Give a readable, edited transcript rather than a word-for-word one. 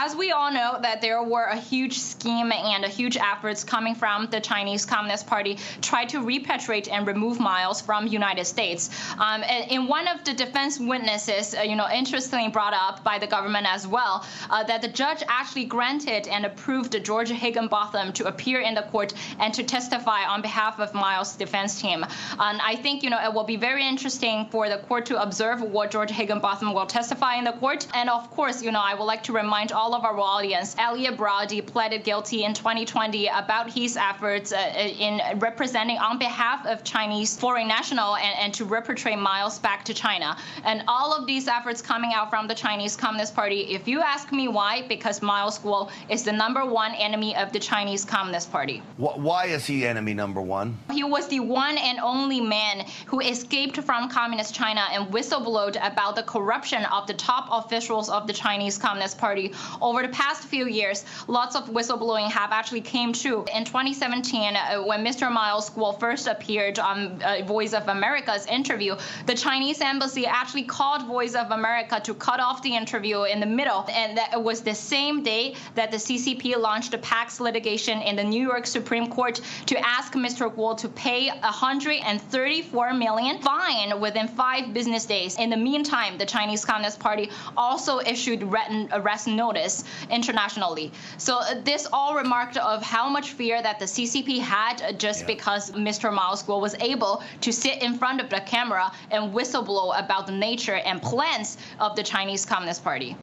as we all know that there were a huge scheme and a huge efforts coming from the Chinese Communist Party try to repatriate and remove Miles from United States. In one of the defense witnesses, interestingly brought up by the government as well, that the judge actually granted and approved George Higginbotham to appear in the court and to testify on behalf of Miles' defense team. And I think, it will be very interesting for the court to observe what George Higginbotham will testify in the court. And of course, I would like to remind all of our audience, Elliot Brody pleaded guilty in 2020 about his efforts in representing on behalf of Chinese foreign national and to repatriate Miles back to China. And all of these efforts coming out from the Chinese Communist Party, if you ask me why, because Miles Guo is the #1 enemy of the Chinese Communist Party. Why is he enemy #1? He was the one and only man who escaped from Communist China and whistleblowed about the corruption of the top officials of the Chinese Communist Party. Over the past few years, lots of whistleblowing have actually came true. In 2017, when Mr. Miles Guo first appeared on Voice of America's interview, the Chinese embassy actually called Voice of America to cut off the interview in the middle, and that it was the same day that the CCP launched a PAX litigation in the New York Supreme Court to ask Mr. Guo to pay $134 million fine within 5 business days. In the meantime, the Chinese Communist Party also issued arrest notice internationally. So this all remarked of how much fear that the CCP had just because Mr. Miles Guo was able to sit in front of the camera and whistleblow about the nature and plans of the Chinese Communist Party.